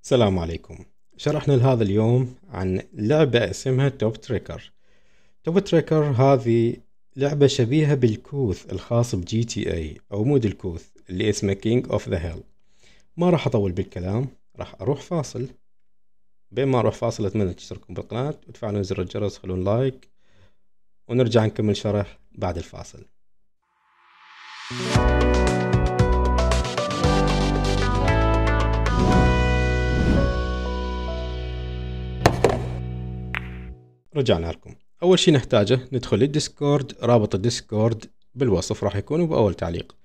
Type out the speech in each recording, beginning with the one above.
السلام عليكم. شرحنا لهذا اليوم عن لعبة اسمها توب تريكر. توب تريكر هذه لعبة شبيهة بالكوث الخاص بجي تي اي او مود الكوث اللي اسمه كينج اوف ذا هيل. ما راح اطول بالكلام، راح اروح فاصل. بين ما اروح فاصل اتمنى تشتركون بالقناة وتفعلون زر الجرس وتخلون لايك، ونرجع نكمل شرح بعد الفاصل. رجعنا لكم. اول شي نحتاجه ندخل للديسكورد، رابط الديسكورد بالوصف راح يكون باول تعليق.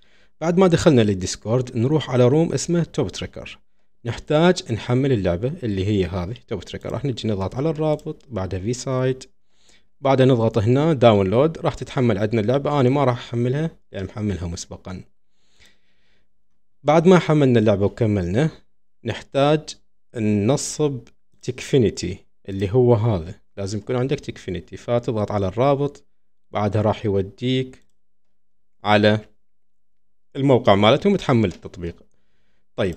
بعد ما دخلنا للديسكورد نروح على روم اسمه توب تريكر. نحتاج نحمل اللعبة اللي هي هذه توب تريكر. راح نجي نضغط على الرابط، بعدها في سايت، بعدها نضغط هنا داونلود. راح تتحمل عندنا اللعبة. انا ما راح احملها لان محملها مسبقا. بعد ما حملنا اللعبة وكملنا نحتاج ننصب تكفينيتي اللي هو هذا. لازم يكون عندك تكفينيتي، فتضغط على الرابط، بعدها راح يوديك على الموقع مالتهم وتحمل التطبيق. طيب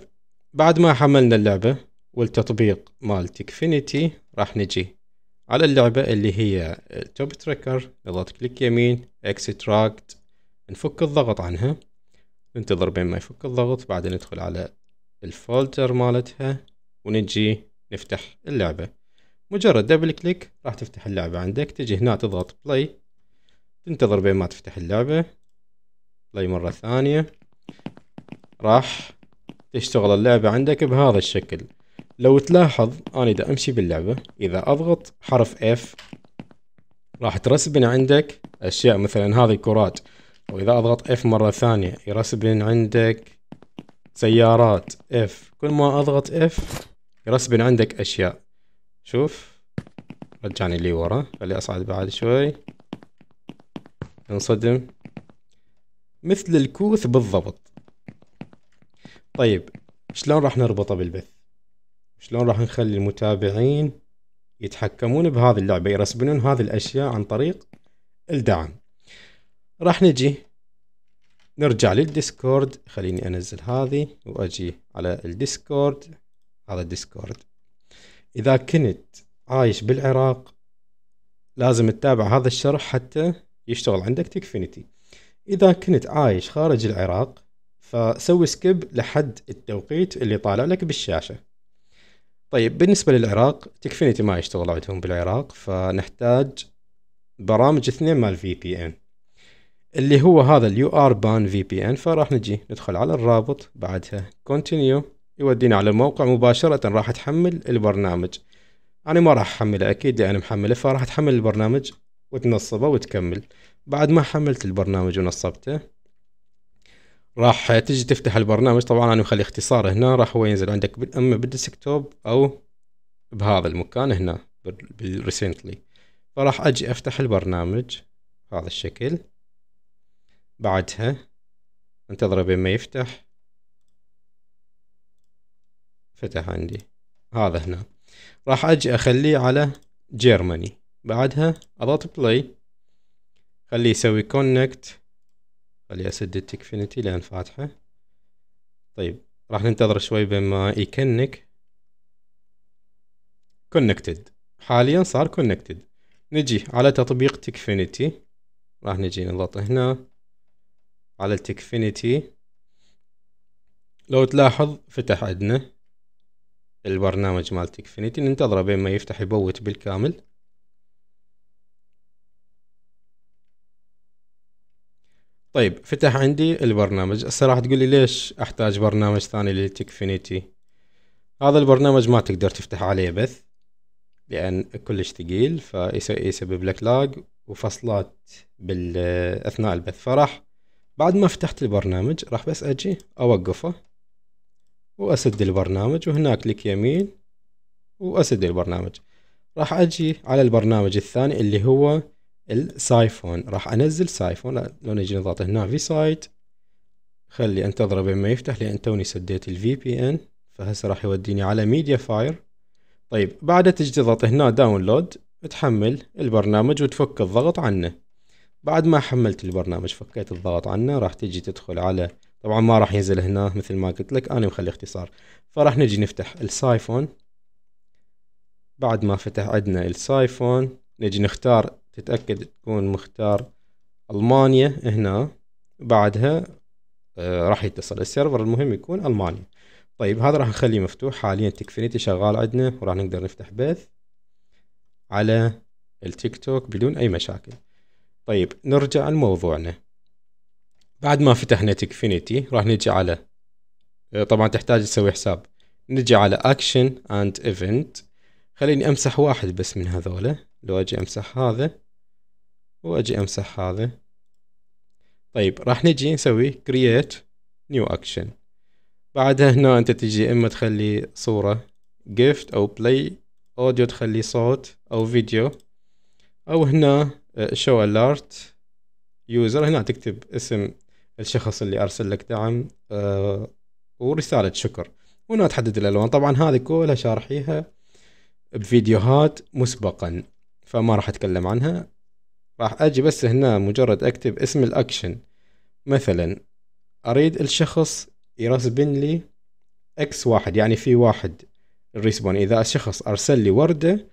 بعد ما حملنا اللعبة والتطبيق مال تكفينيتي راح نجي على اللعبة اللي هي توب تريكر، نضغط كليك يمين اكستراكت، نفك الضغط عنها، ننتظر بين ما يفك الضغط، بعدين ندخل على الفولدر مالتها ونجي نفتح اللعبة. مجرد دبل كليك راح تفتح اللعبة عندك. تجي هنا تضغط بلاي، تنتظر بين ما تفتح اللعبة. بلاي مرة ثانية، راح تشتغل اللعبة عندك بهذا الشكل. لو تلاحظ أنا إذا أمشي باللعبة إذا أضغط حرف F راح ترسبن عندك أشياء، مثلا هذه الكرات، وإذا أضغط F مرة ثانية يرسبن عندك سيارات F. كل ما أضغط F يرسبن عندك أشياء. شوف رجعني لي ورا، خلي أصعد بعد شوي، انصدم مثل الكوث بالضبط. طيب شلون راح نربطه بالبث؟ شلون راح نخلي المتابعين يتحكمون بهذه اللعبة، يرسبنون هذه الأشياء عن طريق الدعم؟ راح نجي نرجع للديسكورد. خليني أنزل هذه وأجي على الديسكورد. هذا الديسكورد. إذا كنت عايش بالعراق لازم تتابع هذا الشرح حتى يشتغل عندك تكفينيتي. إذا كنت عايش خارج العراق فسوي سكيب لحد التوقيت اللي طالع لك بالشاشة. طيب بالنسبة للعراق تكفينيتي ما يشتغل عندهم بالعراق، فنحتاج برامج اثنين مال VPN اللي هو هذا اليو ار بان VPN. فراح نجي ندخل على الرابط، بعدها كونتينيو يودينا على الموقع مباشرة. راح تحمل البرنامج. أنا ما راح أحمله أكيد لأن محمله، فراح تحمل البرنامج وتنصبه وتكمل. بعد ما حملت البرنامج ونصبته راح تجي تفتح البرنامج. طبعا أنا مخلي اختصاره هنا، راح هو ينزل عندك أما بالديسكتوب أو بهذا المكان هنا بالريسنتلي. فراح أجي أفتح البرنامج بهذا الشكل. بعدها انتظر بين ما يفتح. فتح عندي هذا هنا. راح أجي أخليه على جيرماني، بعدها أضغط بلاي، خليه يسوي كونكت. خليه أسد التكفينيتي لأن فاتحة. طيب راح ننتظر شوي بين ما يكنك. كونكتد، حاليا صار كونكتد. نجي على تطبيق تكفينيتي، راح نجي نضغط هنا على التكفينيتي. لو تلاحظ فتح عندنا البرنامج مال تكفينيتي. ننتظره بين ما يفتح يبوت بالكامل. طيب فتح عندي البرنامج. هسه راح تقولي ليش احتاج برنامج ثاني للتكفينيتي؟ هذا البرنامج ما تقدر تفتح عليه بث لان كلش ثقيل، فيسبب لك لاج وفصلات اثناء البث. فراح بعد ما فتحت البرنامج راح بس اجي اوقفه واسد البرنامج، وهناك كليك يمين واسد البرنامج. راح اجي على البرنامج الثاني اللي هو السايفون. راح انزل سايفون. لو نجي نضغط هنا في سايت، خلي انتظره بين ما يفتح لان توني سديت الفي بي ان. فهسه راح يوديني على ميديا فاير. طيب بعد تجي تضغط هنا داونلود، تحمل البرنامج وتفك الضغط عنه. بعد ما حملت البرنامج فكيت الضغط عنه، راح تجي تدخل على طبعا ما راح ينزل هنا مثل ما قلت لك، انا مخلي اختصار. فراح نجي نفتح السايفون. بعد ما فتح عندنا السايفون نجي نختار، تتأكد تكون مختار ألمانيا هنا. بعدها راح يتصل السيرفر، المهم يكون ألمانيا. طيب هذا راح نخليه مفتوح حاليا، تكفينيتي شغال عندنا، وراح نقدر نفتح بث على التيك توك بدون أي مشاكل. طيب نرجع لموضوعنا. بعد ما فتحنا تكفينيتي راح نجي على، طبعا تحتاج تسوي حساب، نجي على اكشن اند ايفنت. خليني امسح واحد بس من هذولا، لو اجي امسح هذا واجي امسح هذا. طيب راح نجي نسوي create new action. بعدها هنا انت تجي اما تخلي صورة gift او play audio، تخلي صوت او فيديو، او هنا show alert user، هنا تكتب اسم الشخص اللي ارسل لك دعم ورسالة شكر. هنا تحدد الالوان. طبعا هذه كلها شارحيها بفيديوهات مسبقا، فما راح اتكلم عنها. راح اجي بس هنا مجرد اكتب اسم الاكشن، مثلا اريد الشخص يرسبن لي اكس واحد، يعني في واحد الريسبون. اذا الشخص ارسل لي وردة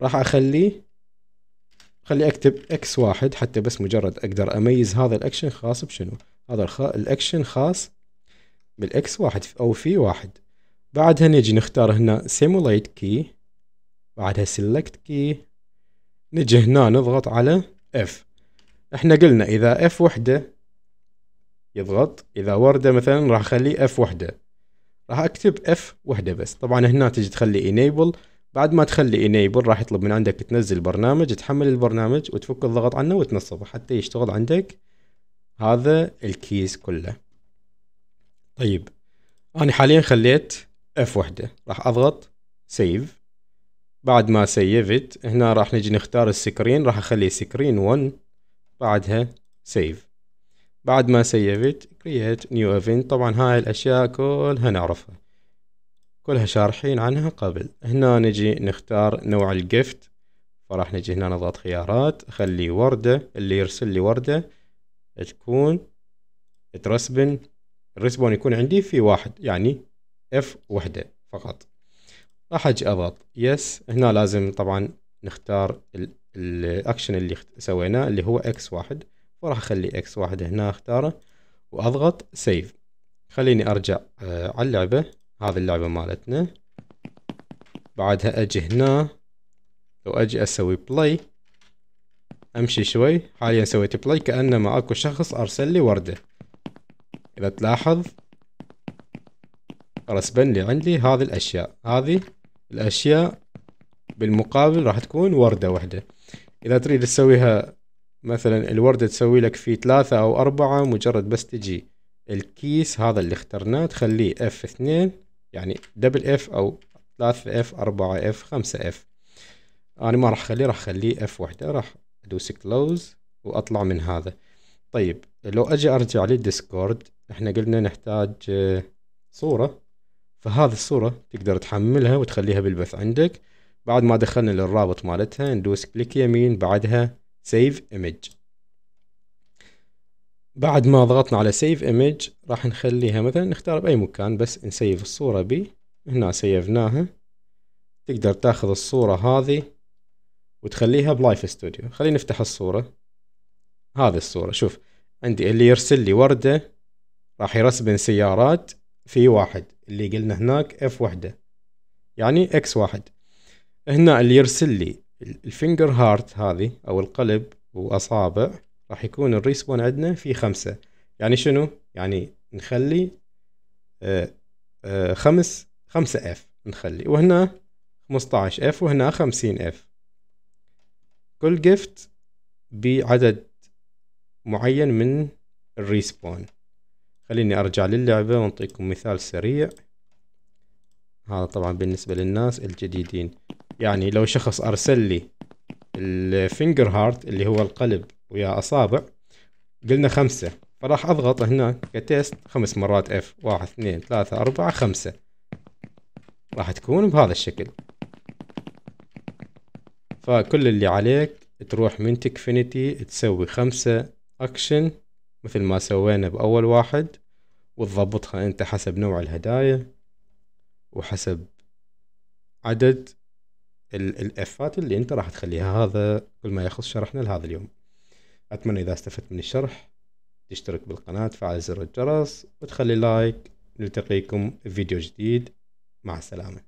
راح خلي اكتب اكس واحد، حتى بس مجرد اقدر اميز هذا الاكشن خاص بشنو. هذا الاكشن خاص بالاكس واحد او في واحد. بعدها نجي نختار هنا simulate key، بعدها select key، نجي هنا نضغط على F. احنا قلنا اذا F وحدة يضغط، اذا وردة مثلا راح اخليه F وحدة، راح اكتب F وحدة بس. طبعا هنا تجي تخلي enable. بعد ما تخلي enable راح يطلب من عندك تنزل برنامج، تحمل البرنامج وتفك الضغط عنه وتنصبه حتى يشتغل عندك هذا الكيز كله. طيب انا حاليا خليت F وحدة، راح اضغط save. بعد ما سيفت هنا راح نجي نختار السكرين، راح اخلي سكرين 1، بعدها سيف. بعد ما سيفت create new event. طبعا هاي الاشياء كلها نعرفها، كلها شارحين عنها قبل. هنا نجي نختار نوع الجفت، فراح نجي هنا نضغط خيارات، اخلي وردة، اللي يرسل لي وردة تكون ترسبن، الرسبون يكون عندي في واحد، يعني F وحدة فقط. راح اجي اضغط يس. هنا لازم طبعا نختار الاكشن اللي سويناه اللي هو اكس واحد، فراح اخلي اكس واحد هنا اختاره واضغط سيف. خليني ارجع على اللعبة، هذه اللعبة مالتنا. بعدها اجي هنا، لو اجي اسوي بلاي، امشي شوي، حاليا سويت بلاي كأنما اكو شخص ارسل لي وردة. اذا تلاحظ رسبن لي عندي هذه الاشياء، هذه الاشياء بالمقابل راح تكون وردة واحدة. اذا تريد تسويها مثلا الوردة تسوي لك في 3 أو 4، مجرد بس تجي الكيس هذا اللي اخترناه تخليه F2، يعني دبل F أو 3F 4F 5F. أنا ما راح أخليه، راح أخليه F وحدة. راح أدوس كلوز وأطلع من هذا. طيب لو أجي أرجع للديسكورد، إحنا قلنا نحتاج صورة، فهذه الصورة تقدر تحملها وتخليها بالبث عندك. بعد ما دخلنا للرابط مالتها ندوس كليك يمين، بعدها سيف ايمج. بعد ما ضغطنا على سيف ايمج راح نخليها مثلا نختار بأي مكان، بس نسيف الصورة بي. هنا سيفناها. تقدر تاخذ الصورة هذه وتخليها بلايف ستوديو. خلينا نفتح الصورة. هذه الصورة شوف عندي، اللي يرسل لي وردة راح يرسبن سيارات في واحد، اللي قلنا هناك اف وحدة يعني اكس واحد. هنا اللي يرسل لي الفينجر هارت هذه او القلب واصابع، راح يكون الريسبون عندنا في 5. يعني شنو؟ يعني نخلي 5 اف نخلي، وهنا 15 اف وهنا 50 اف. كل جفت بعدد معين من الريسبون. خليني ارجع للعبة ونعطيكم مثال سريع. هذا طبعا بالنسبة للناس الجديدين، يعني لو شخص ارسل لي الفينجر هارت اللي هو القلب ويا اصابع، قلنا 5، فراح اضغط هنا كتست 5 مرات اف، 1 2 3 4 5، راح تكون بهذا الشكل. فكل اللي عليك تروح من تكفينيتي تسوي 5 اكشن مثل ما سوينا باول واحد، وتضبطها انت حسب نوع الهدايا وحسب عدد الافات اللي انت راح تخليها. هذا كل ما يخص شرحنا لهذا اليوم. اتمنى اذا استفدت من الشرح تشترك بالقناة، تفعل زر الجرس وتخلي لايك. نلتقيكم في فيديو جديد. مع السلامة.